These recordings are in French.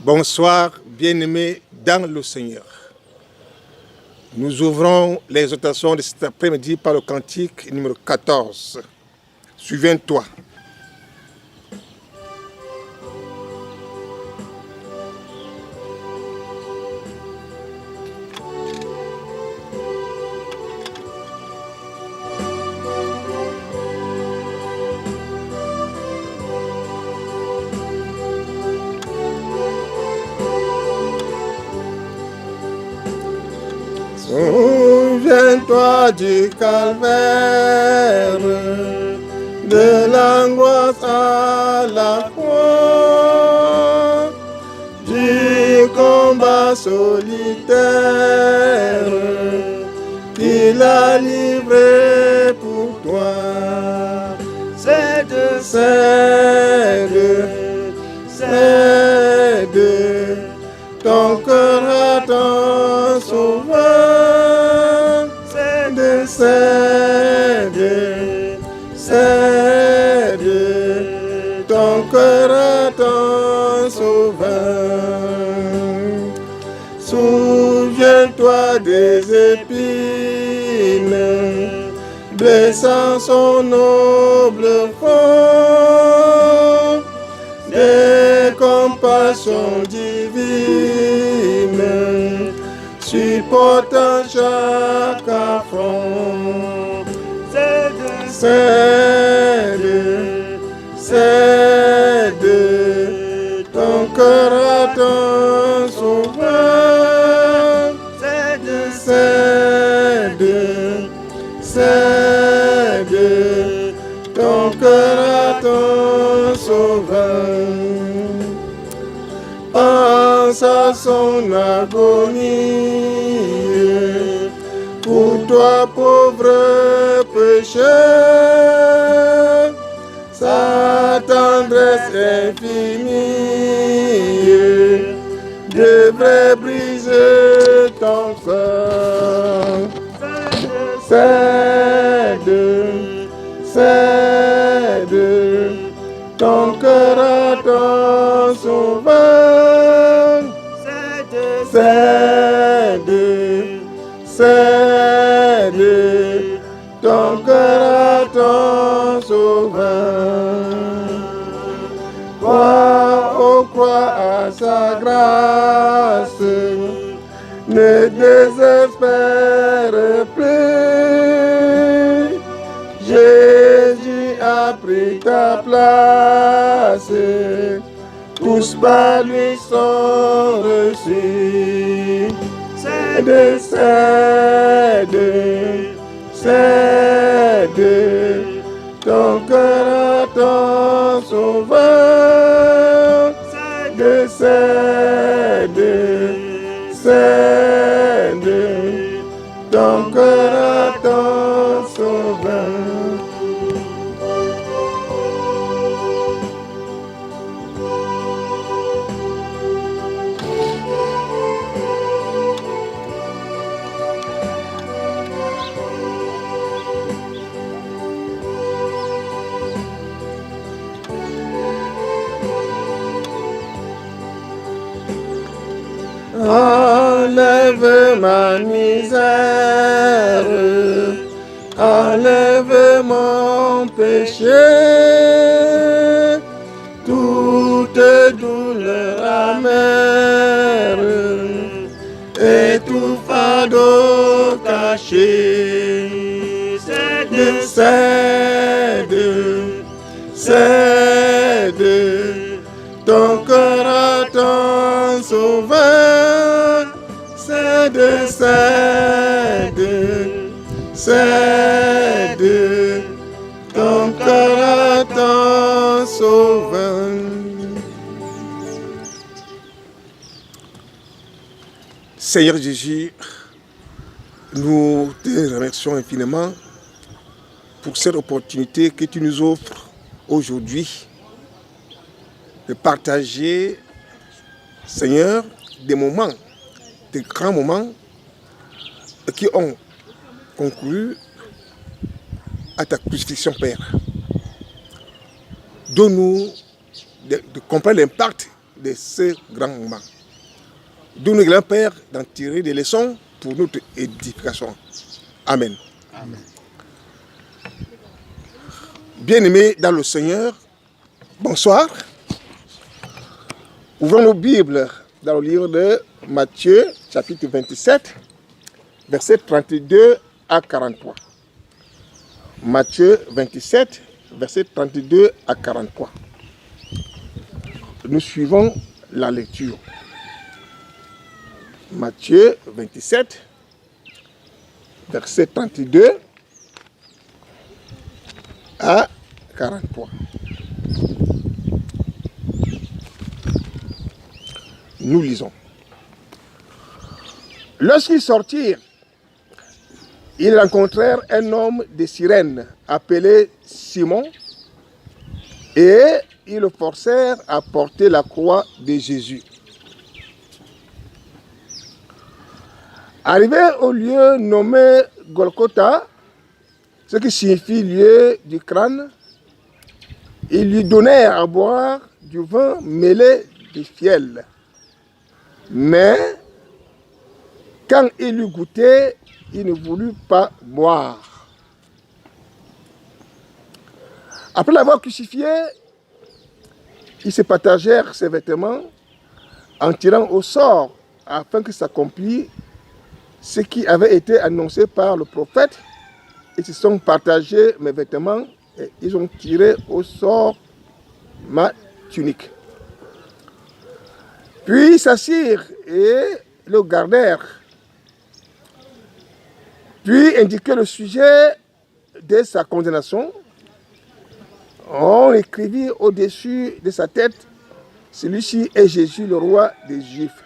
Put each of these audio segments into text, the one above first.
Bonsoir, bien-aimés dans le Seigneur. Nous ouvrons les exhortations de cet après-midi par le cantique numéro 14. Souviens-toi. Souviens-toi du calvaire, de l'angoisse à la croix, du combat solitaire qu'il a livré pour toi. Cède, ton cœur à ton sauveur. Cède, ton cœur à ton sauveur. Souviens-toi des épines blessant son noble front, des compassions divines supportant chaque affront. Cède, ton cœur à ton sauveur. Cède, ton cœur à ton sauveur. Pense à son agonie, pour toi pauvre pécheur, sa tendresse infinie devrait briser ton cœur. Cède, ton cœur à ton sauveur. Cède, ton cœur à ton sauveur. Crois à sa grâce, ne désespère plus. Jésus a pris ta place, tous par lui sont reçus. Cède, ton cœur à ton sauveur. Cède, ton cœur à ton sauveur. Enlève ma misère, enlève mon péché, toute douleur amère et tout fardeau caché. Cède, ton cœur à ton sauveur. Cède, ton cœur à ton sauveur. Seigneur Jésus, nous te remercions infiniment pour cette opportunité que tu nous offres aujourd'hui de partager, Seigneur, des moments, des grands moments qui ont concouru à ta crucifixion, Père. Donne-nous de comprendre l'impact de ce grand moment. D'où nous allons, Père, d'en tirer des leçons pour notre édification. Amen. Amen. Bien-aimés dans le Seigneur, bonsoir. Ouvrons nos Bibles dans le livre de Matthieu, chapitre 27, versets 32 à 43. Matthieu 27, versets 32 à 43. Nous suivons la lecture. Matthieu 27, versets 32 à 43. Nous lisons. Lorsqu'ils sortirent, ils rencontrèrent un homme de Cyrène appelé Simon et ils le forcèrent à porter la croix de Jésus. Arrivés au lieu nommé Golgotha, ce qui signifie lieu du crâne, ils lui donnèrent à boire du vin mêlé de fiel. Mais quand il eut goûté, il ne voulut pas boire. Après l'avoir crucifié, ils se partagèrent ses vêtements en tirant au sort afin que s'accomplisse ce qui avait été annoncé par le prophète. Ils se sont partagés mes vêtements et ils ont tiré au sort ma tunique. Puis ils s'assirent et le gardèrent. Puis indiqué le sujet de sa condamnation, on écrivit au-dessus de sa tête, celui-ci est Jésus, le roi des Juifs.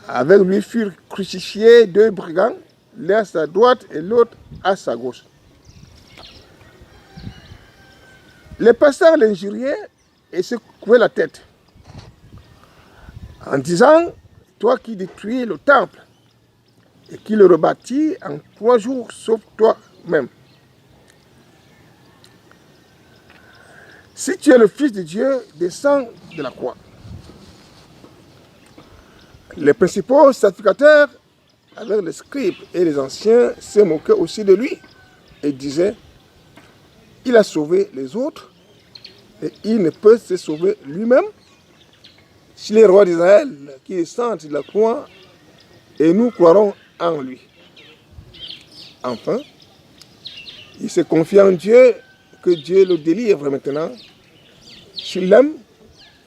Avec lui furent crucifiés deux brigands, l'un à sa droite et l'autre à sa gauche. Les pasteurs l'injuriaient et secouaient la tête, en disant, toi qui détruis le temple et qui le rebâtis en 3 jours, sauf toi-même. Si tu es le Fils de Dieu, descends de la croix. Les principaux sacrificateurs, avec les scribes et les anciens, se moquaient aussi de lui et disaient, il a sauvé les autres et il ne peut se sauver lui-même. Si les rois d'Israël qui descendent de la croix et nous croirons en lui. Enfin, il se confie en Dieu, que Dieu le délivre maintenant. Je l'aime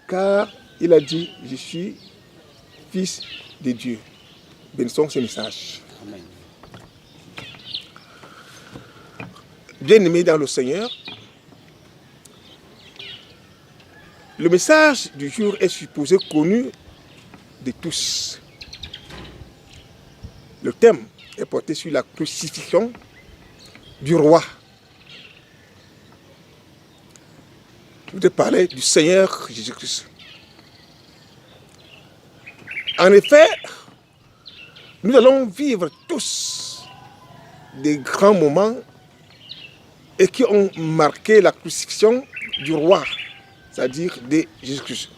car il a dit, je suis fils de Dieu. Bénissons ce message. Amen. Bien-aimés dans le Seigneur, le message du jour est supposé connu de tous. Le thème est porté sur la crucifixion du roi. Je voudrais parler du Seigneur Jésus-Christ. En effet, nous allons vivre tous des grands moments et qui ont marqué la crucifixion du roi, c'est-à-dire de Jésus-Christ.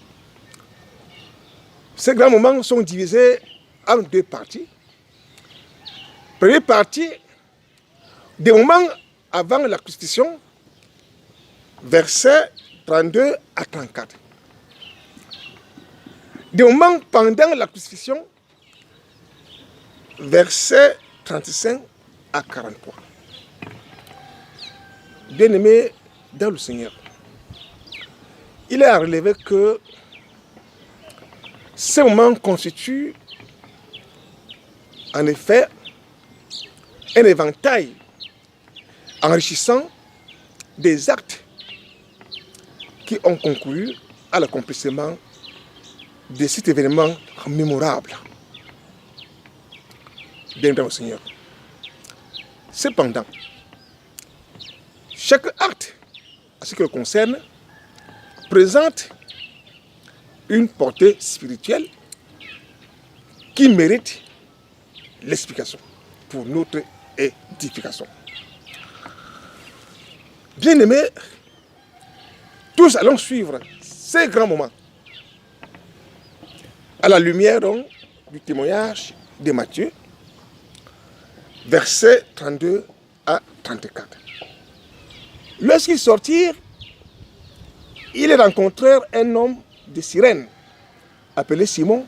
Ces grands moments sont divisés en 2 parties. Première partie, des moments avant la crucifixion, versets 32 à 34. Des moments pendant la crucifixion, versets 35 à 43. Bien-aimés dans le Seigneur, il est à relever que ces moments constituent en effet un éventail enrichissant des actes qui ont concouru à l'accomplissement de cet événement mémorable. Bien dans le Seigneur. Cependant, chaque acte, à ce qui le concerne, présente une portée spirituelle qui mérite l'explication pour notre édification. Bien-aimés, tous allons suivre ces grands moments à la lumière donc, du témoignage de Matthieu, versets 32 à 34. Lorsqu'ils sortirent, ils rencontrèrent un homme de Cyrène, appelé Simon,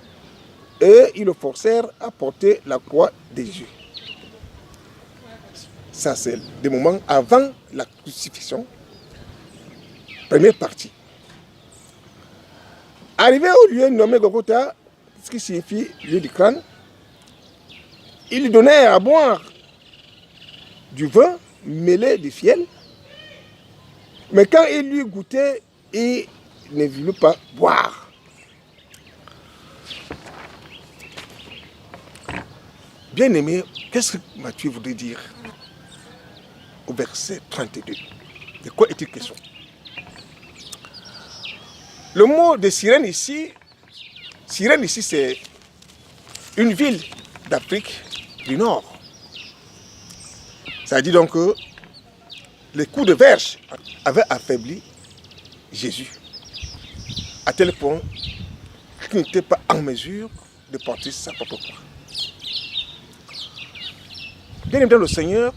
et ils le forcèrent à porter la croix de Jésus. Ça, c'est des moments avant la crucifixion. Première partie. Arrivé au lieu nommé Golgotha, ce qui signifie lieu du crâne, il lui donnait à boire du vin mêlé de fiel. Mais quand il lui goûtait, il ne voulut pas boire. Bien aimé, qu'est-ce que Matthieu voudrait dire au verset 32? De quoi est-il question? Le mot de Cyrène ici, c'est une ville d'Afrique du Nord. Ça dit donc que les coups de verge avaient affaibli Jésus, à tel point qu'il n'était pas en mesure de porter sa propre croix. Bien aimé dans le Seigneur,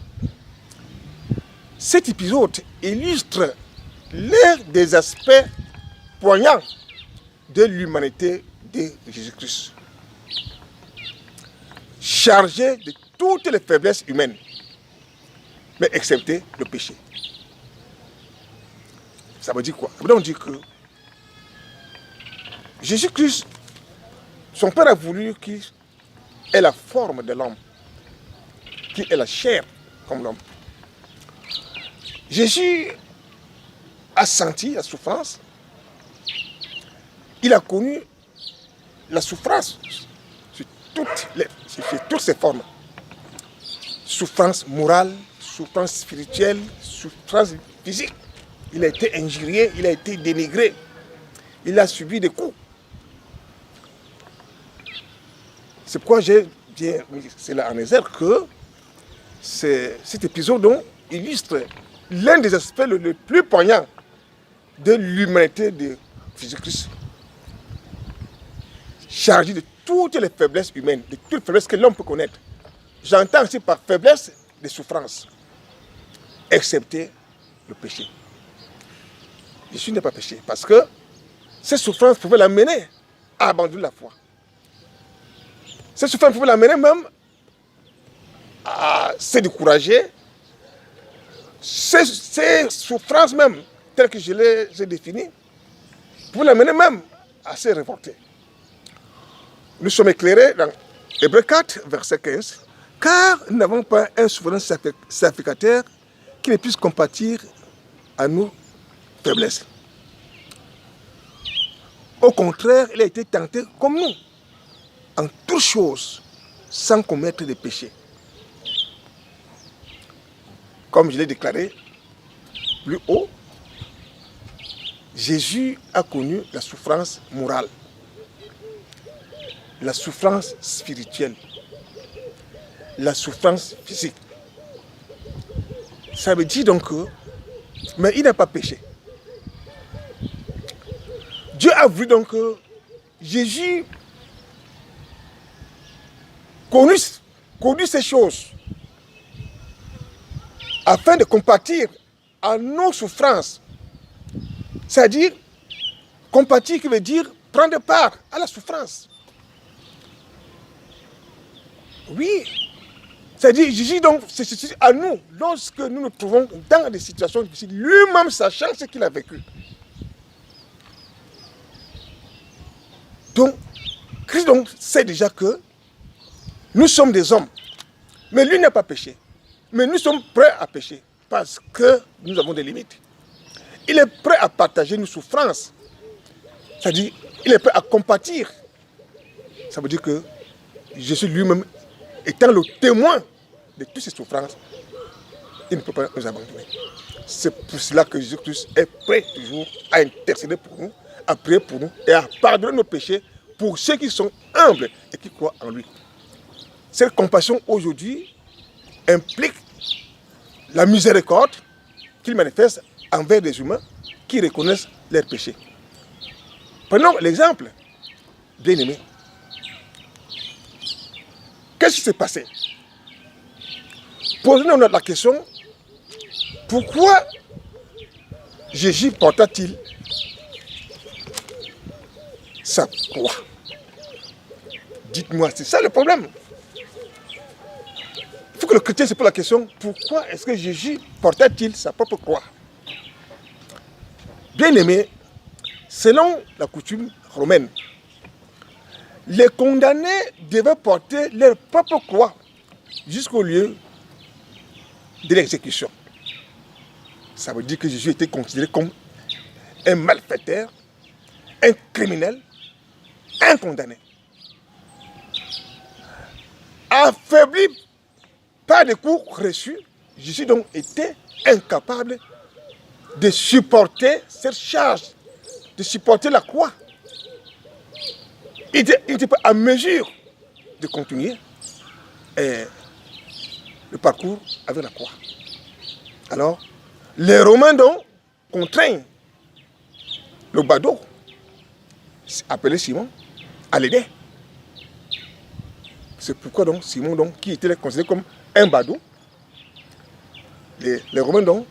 cet épisode illustre l'un des aspects poignants de l'humanité de Jésus-Christ, chargé de toutes les faiblesses humaines, mais excepté le péché. Ça veut dire quoi? Ça veut donc dire que Jésus-Christ, son Père a voulu qu'il ait la forme de l'homme, qu'il ait la chair comme l'homme. Jésus a senti la souffrance, il a connu la souffrance sur toutes ses formes. Souffrance morale, souffrance spirituelle, souffrance physique. Il a été injurié, il a été dénigré, il a subi des coups. C'est pourquoi j'ai bien mis cela en exergue que cet épisode donc, illustre l'un des aspects les plus poignants de l'humanité de Jésus-Christ, chargé de toutes les faiblesses humaines, de toutes les faiblesses que l'homme peut connaître. J'entends aussi par faiblesse des souffrances, excepté le péché. Jésus n'a pas péché parce que ces souffrances pouvaient l'amener à abandonner la foi. Ces souffrances pouvaient l'amener même à se décourager. Ces souffrances même, telles que je les ai définies, pouvaient l'amener même à se révolter. Nous sommes éclairés dans Hébreux 4, verset 15. Car nous n'avons pas un souverain sacrificateur qui ne puisse compatir à nos faiblesses. Au contraire, il a été tenté comme nous, en toutes choses, sans commettre de péché. Comme je l'ai déclaré plus haut, Jésus a connu la souffrance morale, la souffrance spirituelle, la souffrance physique. Ça veut dire donc que, mais il n'a pas péché. Dieu a voulu donc que Jésus connu ces choses afin de compatir à nos souffrances. C'est-à-dire, compatir qui veut dire prendre part à la souffrance. Oui, c'est-à-dire Jésus donc c'est à nous lorsque nous nous trouvons dans des situations difficiles, lui-même sachant ce qu'il a vécu. Donc, Christ donc sait déjà que nous sommes des hommes, mais lui n'a pas péché. Mais nous sommes prêts à pécher parce que nous avons des limites. Il est prêt à partager nos souffrances. C'est-à-dire, il est prêt à compatir. Ça veut dire que Jésus lui-même, étant le témoin de toutes ces souffrances, il ne peut pas nous abandonner. C'est pour cela que Jésus-Christ est prêt toujours à intercéder pour nous, à prier pour nous et à pardonner nos péchés pour ceux qui sont humbles et qui croient en lui. Cette compassion aujourd'hui implique la miséricorde qu'il manifeste envers des humains qui reconnaissent leurs péchés. Prenons l'exemple, bien aimé, Qu'est-ce qui s'est passé? Posons-nous la question, pourquoi Jésus porta-t-il sa croix? Dites-moi, c'est ça le problème. Il faut que le chrétien se pose la question, pourquoi est-ce que Jésus porta-t-il sa propre croix? Bien aimé, selon la coutume romaine, les condamnés devaient porter leur propre croix jusqu'au lieu de l'exécution. Ça veut dire que Jésus était considéré comme un malfaiteur, un criminel, un condamné. Affaibli par des coups reçus, Jésus donc était incapable de supporter cette charge, de supporter la croix. Il n'était pas en mesure de continuer le parcours avec la croix. Alors, les Romains donc contraignent le badaud, appelé Simon, à l'aider. C'est pourquoi donc Simon, donc, qui était considéré comme un badaud, les Romains donc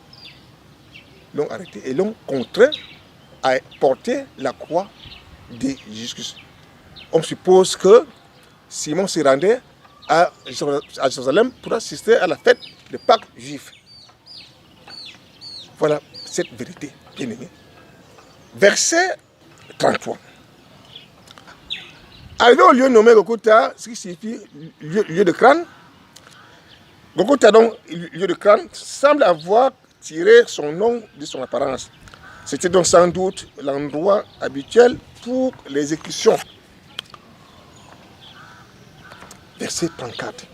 l'ont arrêté et l'ont contraint à porter la croix de Jésus. On suppose que Simon se rendait à Jérusalem pour assister à la fête de Pâques juif. Voilà cette vérité, bien aimée. Verset 33. Arrivé au lieu nommé Golgotha, ce qui signifie lieu de crâne, Golgotha, donc lieu de crâne, semble avoir tiré son nom de son apparence. C'était donc sans doute l'endroit habituel pour les exécutions. Verset 34.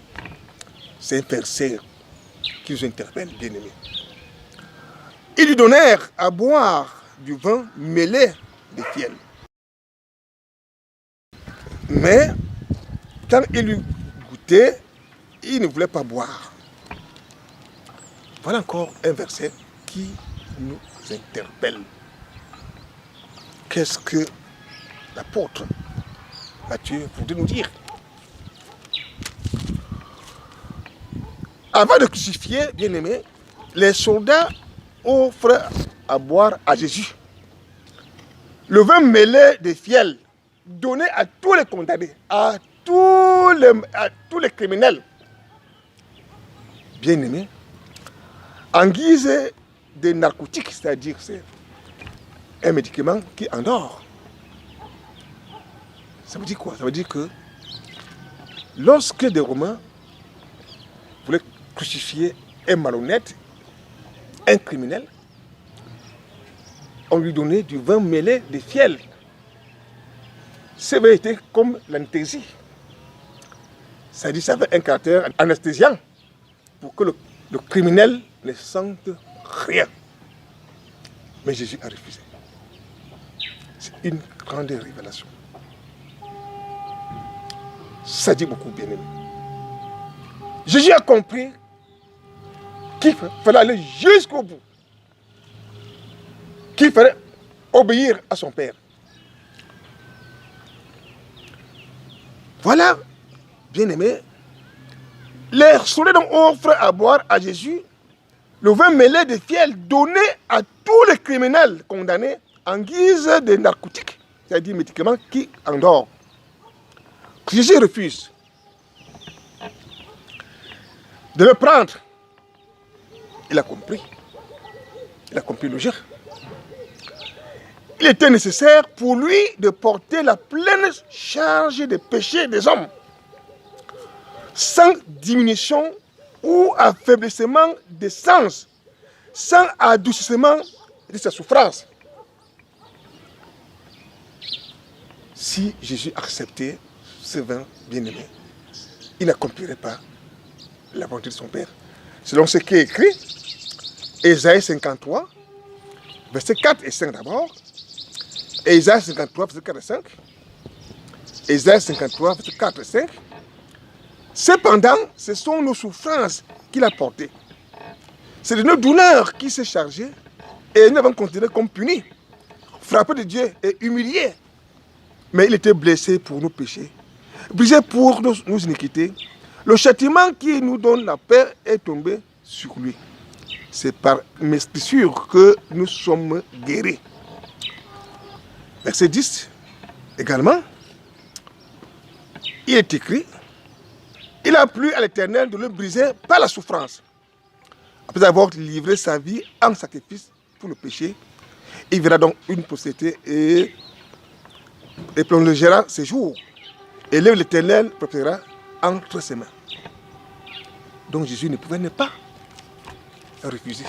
C'est un verset qui nous interpelle, bien aimé. Ils lui donnèrent à boire du vin mêlé de fiel. Mais quand il lui goûtait, il ne voulait pas boire. Voilà encore un verset qui nous interpelle. Qu'est-ce que l'apôtre Matthieu voulait nous dire? Avant de crucifier, bien aimé, les soldats offrent à boire à Jésus le vin mêlé de fiel, donné à tous les condamnés, à tous les criminels. Bien aimé, en guise de narcotique, c'est-à-dire c'est un médicament qui endort. Ça veut dire quoi? Ça veut dire que lorsque des Romains voulaient crucifier un malhonnête, un criminel, on lui donnait du vin mêlé de fiel. Ça avait été comme l'anesthésie. C'est-à-dire ça avait un caractère anesthésiant pour que le criminel ne sente rien. Mais Jésus a refusé. C'est une grande révélation. Ça dit beaucoup, bien aimé. Jésus a compris qu'il fallait aller jusqu'au bout. Qu'il fallait obéir à son Père. Voilà, bien aimé, les soldats offrent à boire à Jésus le vin mêlé de fiel donné à tous les criminels condamnés en guise de narcotique, c'est-à-dire médicament qui endort. Jésus refuse de le prendre. Il a compris. Il a compris le geste. Il était nécessaire pour lui de porter la pleine charge des péchés des hommes, sans diminution ou affaiblissement des sens, sans adoucissement de sa souffrance. Si Jésus acceptait ce vin bien-aimé, il n'accomplirait pas la volonté de son Père. Selon ce qui est écrit, Ésaïe 53, versets 4 et 5 d'abord, Ésaïe 53, verset 4 et 5. Ésaïe 53, verset 4 et 5. Cependant, ce sont nos souffrances qu'il a portées. C'est de nos douleurs qu'il s'est chargé et nous l'avons considéré comme puni, frappé de Dieu et humilié. Mais il était blessé pour nos péchés, brisé pour nos iniquités. Le châtiment qui nous donne la paix est tombé sur lui. C'est par sûr que nous sommes guéris. Verset 10, également, il est écrit, il a plu à l'Éternel de le briser par la souffrance. Après avoir livré sa vie en sacrifice pour le péché, il verra donc une postérité et prolongera ses jours. Et l'Éternel prospérera entre ses mains. Donc Jésus ne pouvait ne pas refuser.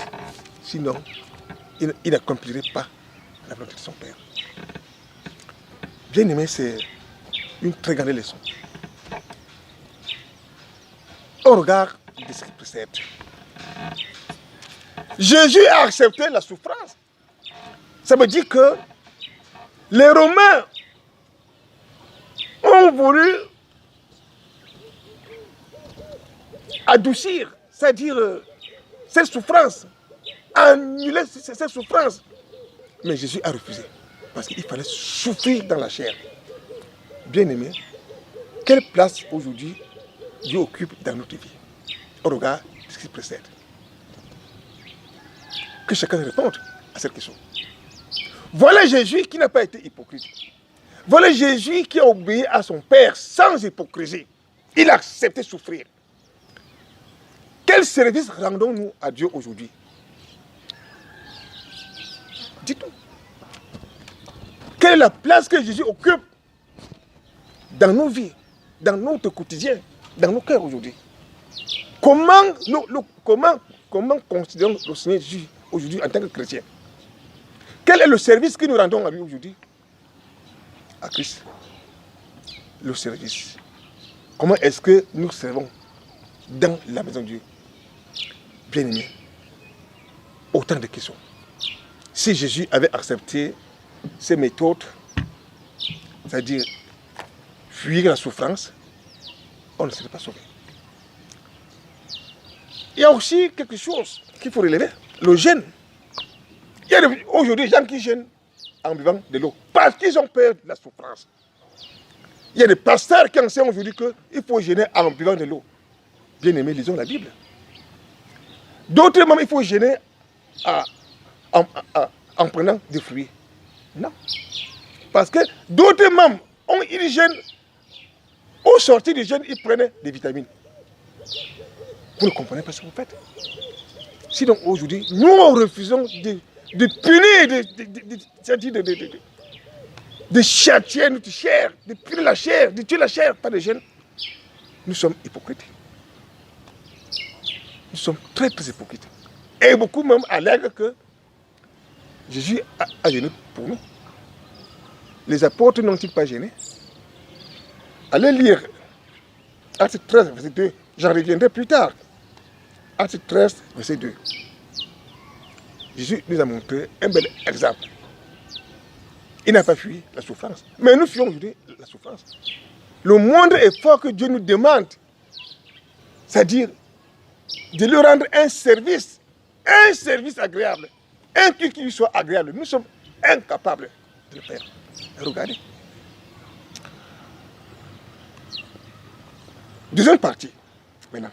Sinon, il n'accomplirait pas la volonté de son Père. Bien aimé, c'est une très grande leçon. Au regard de ce qui précède, Jésus a accepté la souffrance. Ça veut dire que les Romains ont voulu adoucir, c'est-à-dire cette souffrance, annuler cette souffrance. Mais Jésus a refusé, parce qu'il fallait souffrir dans la chair. Bien-aimé, quelle place aujourd'hui Dieu occupe dans notre vie, au regard de ce qui précède? Que chacun réponde à cette question. Voilà Jésus qui n'a pas été hypocrite. Voilà Jésus qui a obéi à son Père sans hypocrisie. Il a accepté de souffrir. Quel service rendons-nous à Dieu aujourd'hui? Dites-nous. Quelle est la place que Jésus occupe dans nos vies, dans notre quotidien, dans nos cœurs aujourd'hui? Comment considérons le Seigneur Jésus aujourd'hui en tant que chrétien? Quel est le service que nous rendons à lui aujourd'hui? À Christ. Le service. Comment est-ce que nous servons dans la maison de Dieu? Bien-aimés, autant de questions. Si Jésus avait accepté ces méthodes, c'est-à-dire fuir la souffrance, on ne serait pas sauvé. Il y a aussi quelque chose qu'il faut relever, le jeûne. Il y a aujourd'hui des gens qui jeûnent en buvant de l'eau parce qu'ils ont peur de la souffrance. Il y a des pasteurs qui enseignent aujourd'hui qu'il faut jeûner en buvant de l'eau. Bien aimés, lisons la Bible. D'autres même, il faut jeûner en prenant des fruits. Non. Parce que d'autres même, ils jeûnent. Au sortir du jeûne, ils prennent des vitamines. Vous ne comprenez pas ce que vous faites. Sinon, aujourd'hui, nous refusons de punir, de châtier notre chair, de punir la chair, de tuer la chair par des jeûnes. Nous sommes hypocrites. Nous sommes très, très hypocrites. Et beaucoup même allèguent que Jésus a jeûné pour nous. Les apôtres n'ont-ils pas gêné? Allez lire Acte 13, verset 2. J'en reviendrai plus tard. Acte 13, verset 2. Jésus nous a montré un bel exemple. Il n'a pas fui la souffrance. Mais nous fuyons aujourd'hui la souffrance. Le moindre effort que Dieu nous demande, c'est-à-dire de lui rendre un service agréable, un culte qui lui soit agréable, nous sommes incapables de le faire. Regardez. Deuxième partie, maintenant.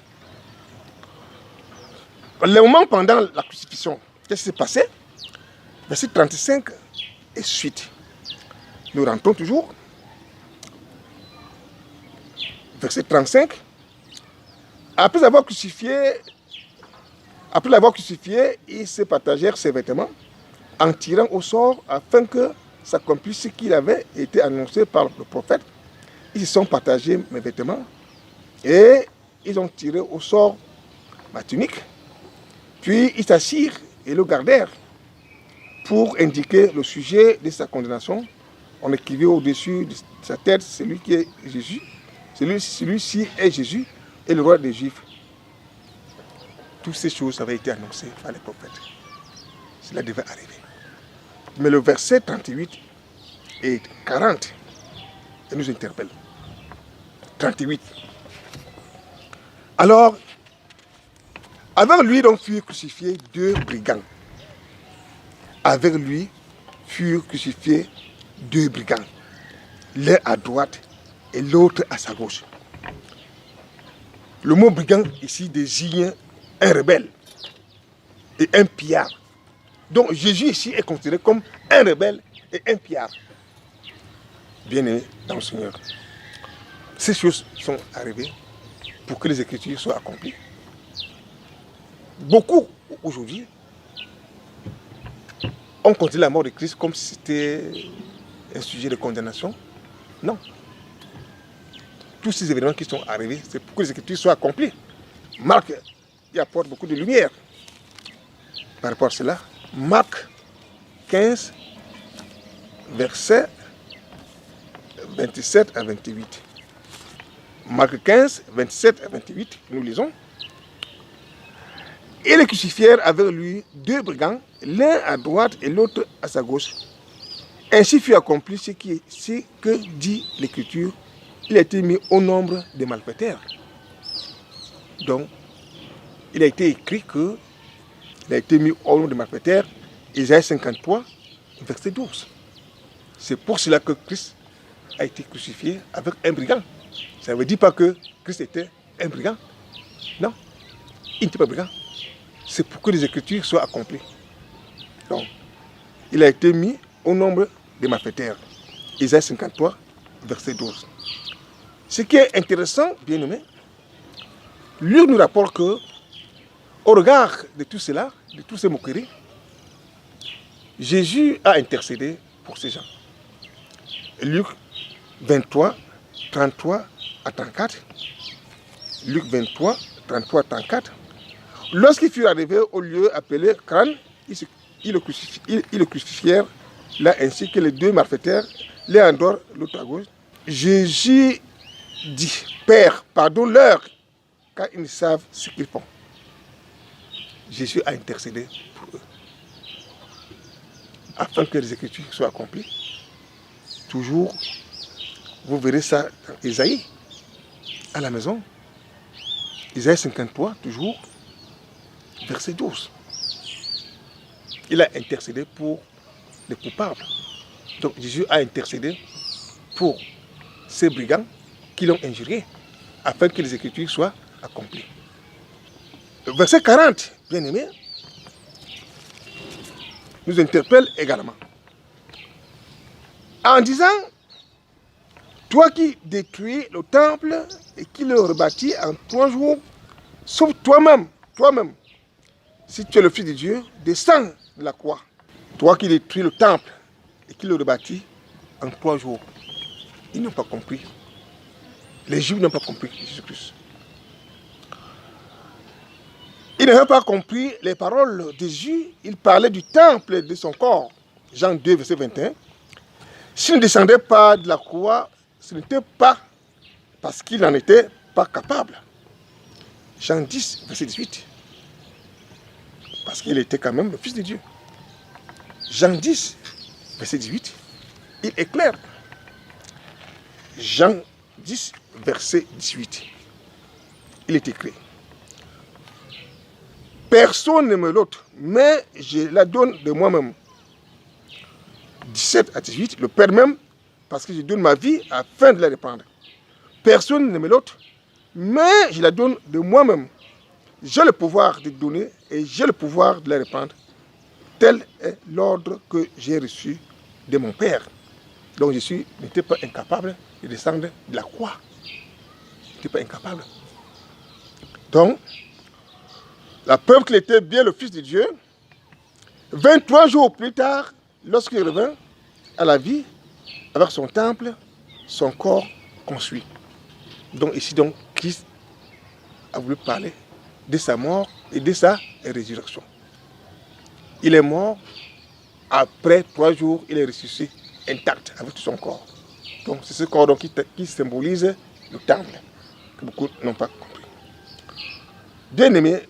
Le moment pendant la crucifixion, qu'est-ce qui s'est passé? Verset 35 et suite. Nous rentrons toujours. Verset 35. Après l'avoir crucifié, ils se partagèrent ses vêtements en tirant au sort afin que s'accomplisse ce qui avait été annoncé par le prophète. Ils se sont partagés mes vêtements et ils ont tiré au sort ma tunique. Puis ils s'assirent et le gardèrent pour indiquer le sujet de sa condamnation. On écrivait au-dessus de sa tête celui qui est Jésus. Celui-ci est Jésus et le roi des Juifs. Toutes ces choses avaient été annoncées par les prophètes. Cela devait arriver. Mais le verset 38 et 40 nous interpelle. 38. Alors, avec lui donc furent crucifiés deux brigands. Avec lui furent crucifiés deux brigands. L'un à droite et l'autre à sa gauche. Le mot brigand ici désigne un rebelle et un pillard. Donc Jésus ici est considéré comme un rebelle et un pillard. Bien-aimé dans le Seigneur, ces choses sont arrivées pour que les Écritures soient accomplies. Beaucoup aujourd'hui on considère la mort de Christ comme si c'était un sujet de condamnation. Non. Tous ces événements qui sont arrivés, c'est pour que les Écritures soient accomplies. Marc y apporte beaucoup de lumière par rapport à cela. Marc 15, versets 27 à 28. Marc 15, 27 à 28, nous lisons. Et les crucifièrent avec lui 2 brigands, l'un à droite et l'autre à sa gauche. Ainsi fut accompli ce que dit l'Écriture. Il a été mis au nombre des malfaiteurs. Donc, il a été écrit il a été mis au nombre des malfaiteurs, Isaïe 53, verset 12. C'est pour cela que Christ a été crucifié avec un brigand. Ça ne veut dire pas que Christ était un brigand. Non, il n'était pas brigand. C'est pour que les Écritures soient accomplies. Donc, il a été mis au nombre des malfaiteurs. Isaïe 53, verset 12. Ce qui est intéressant, bien aimé, Luc nous rapporte que, au regard de tout cela, de toutes ces moqueries, Jésus a intercédé pour ces gens. Luc 23, 33 à 34. Luc 23, 33 à 34. Lorsqu'ils furent arrivés au lieu appelé Crâne, ils le crucifièrent là ainsi que les 2 malfaiteurs, l'un à droite, l'autre à gauche. Jésus dit, Père, pardonne-leur, car ils ne savent ce qu'ils font. Jésus a intercédé pour eux, afin que les Écritures soient accomplies. Toujours, vous verrez ça dans Isaïe, à la maison. Isaïe 53, toujours, verset 12. Il a intercédé pour les coupables. Donc Jésus a intercédé pour ces brigands qui l'ont injurié, afin que les Écritures soient accomplies. Verset 40, bien aimé, nous interpelle également. En disant, toi qui détruis le temple et qui le rebâtis en 3 jours, sauve toi-même, si tu es le Fils de Dieu, descends de la croix. Toi qui détruis le temple et qui le rebâtis en 3 jours. Ils n'ont pas compris. Les Juifs n'ont pas compris Jésus-Christ. Ils n'avaient pas compris les paroles de Jésus. Il parlait du temple de son corps. Jean 2, verset 21. S'il ne descendait pas de la croix, ce n'était pas parce qu'il n'en était pas capable. Jean 10, verset 18. Parce qu'il était quand même le Fils de Dieu. Jean 10, verset 18, il est clair. Jean 10, verset 18, il est écrit. Personne ne me l'ôte, mais je la donne de moi-même. 17 à 18, le Père même, parce que je donne ma vie afin de la reprendre. Personne ne me l'ôte, mais je la donne de moi-même. J'ai le pouvoir de donner et j'ai le pouvoir de la reprendre. Tel est l'ordre que j'ai reçu de mon Père. Donc Jésus n'était pas incapable de descendre de la croix. Il n'était pas incapable. Donc, la preuve qu'il était bien le Fils de Dieu, 23 jours plus tard, lorsqu'il revint à la vie, avec son temple, son corps construit. Donc ici, Christ a voulu parler de sa mort et de sa résurrection. Il est mort, après 3 jours, il est ressuscité intact avec tout son corps. Donc c'est ce corps qui symbolise le temple, que beaucoup n'ont pas compris. Bien aimé,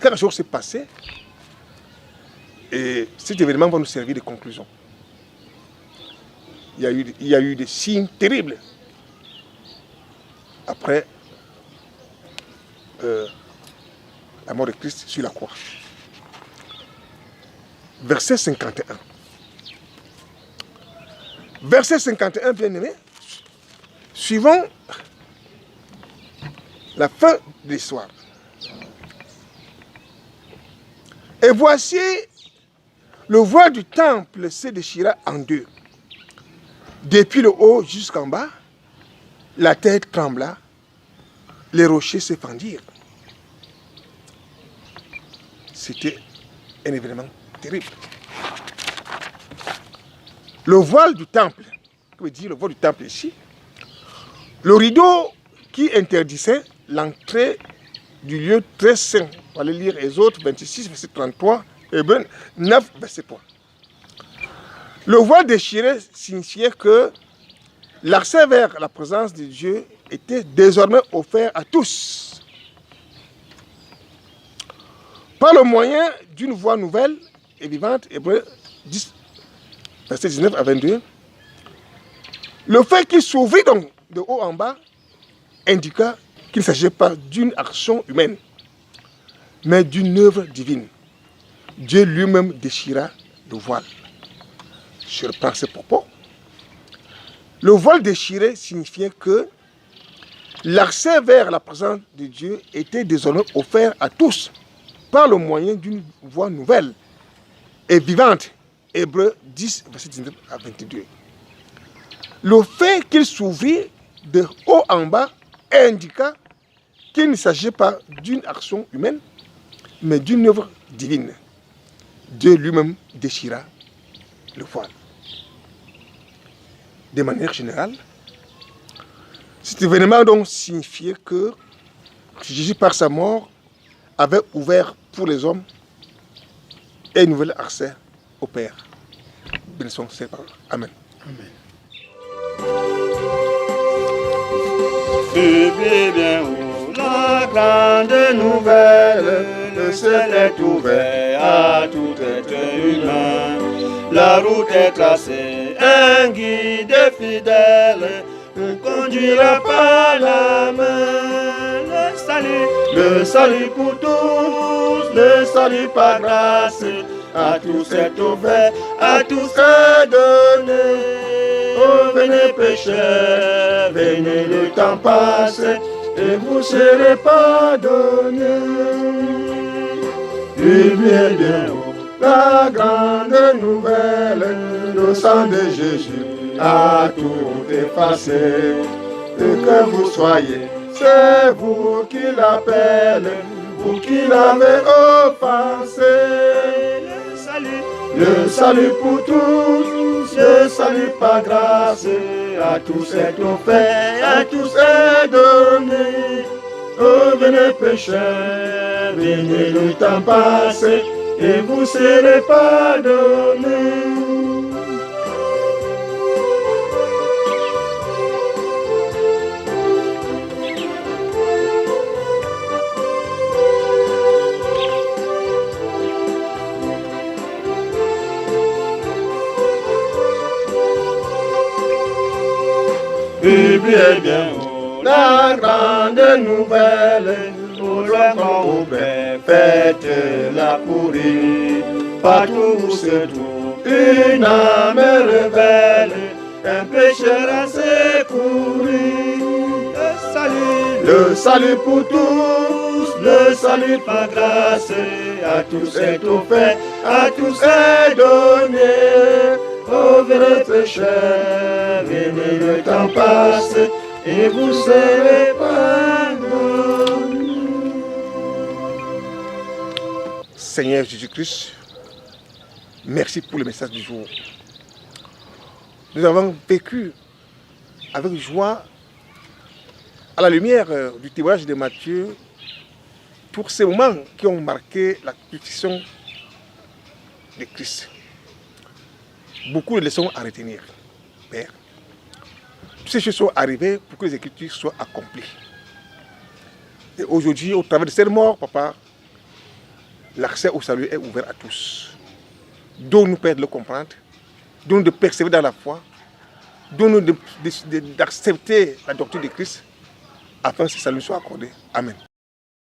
quelque chose s'est passé et cet événement va nous servir de conclusion. Il y a eu des signes terribles après la mort de Christ sur la croix. Verset 51. Verset 51, bien aimé, suivant la fin de l'histoire. Et voici, le voile du temple se déchira en deux. Depuis le haut jusqu'en bas, la terre trembla, les rochers se fendirent. C'était un événement terrible. Le voile du temple, que veut dire le voile du temple ici? Le rideau qui interdisait l'entrée du lieu très saint. On va aller lire Exode 26, verset 33, Hébreux 9, verset 3. Le voile déchiré signifiait que l'accès vers la présence de Dieu était désormais offert à tous. Par le moyen d'une voie nouvelle et vivante, Hébreux 10, verset 19 à 22, le fait qu'il s'ouvrit donc de haut en bas indiqua qu'il ne s'agissait pas d'une action humaine, mais d'une œuvre divine. Dieu lui-même déchira le voile. Je reprends ces propos. Le voile déchiré signifiait que l'accès vers la présence de Dieu était désormais offert à tous par le moyen d'une voie nouvelle et vivante. Hébreux 10, verset 19 à 22. Le fait qu'il s'ouvrit de haut en bas indiqua qu'il ne s'agissait pas d'une action humaine, mais d'une œuvre divine. Dieu lui-même déchira le voile. De manière générale, cet événement donc signifiait que Jésus, par sa mort, avait ouvert pour les hommes un nouvel accès au Père. Bénissons ses paroles. Amen. Amen. Suivez bien haut la grande nouvelle, le ciel est ouvert à tout être humain. La route est tracée, un guide fidèle nous conduira par la main. Le salut pour tous, le salut par grâce, à tous est ouvert, à tous est donné. Oh, venez pécheurs, venez, le temps passe, et vous serez pardonnés. Lumière bien haut, la grande nouvelle, le sang de Jésus a tout effacé. Et que vous soyez, c'est vous qui l'appelle, vous qui l'avez offensé. Le salut pour tous, le salut par grâce, à tous est offert, à tous est donné. Oh, venez pécheurs, venez, le temps passe, et vous serez pardonnés. Publiez bien haut la grande nouvelle, aux enfants au Père, faites-la courir. Partout où se trouve une âme rebelle, un pécheur à secourir. Le salut pour tous, le salut par grâce, à tous est offert, à tous est donné. Oh, venez pécheurs, venez, le temps passe, et vous serez pardonnés. Seigneur Jésus-Christ, merci pour le message du jour. Nous avons vécu avec joie, à la lumière du témoignage de Matthieu, pour ces moments qui ont marqué la crucifixion de Christ. Beaucoup de leçons à retenir, Père. Toutes ces choses sont arrivées pour que les Écritures soient accomplies. Et aujourd'hui, au travers de cette mort, Papa, l'accès au salut est ouvert à tous. Donne-nous, Père, de le comprendre, donne-nous de persévérer dans la foi, donne-nous d'accepter la doctrine de Christ, afin que ce salut soit accordé. Amen.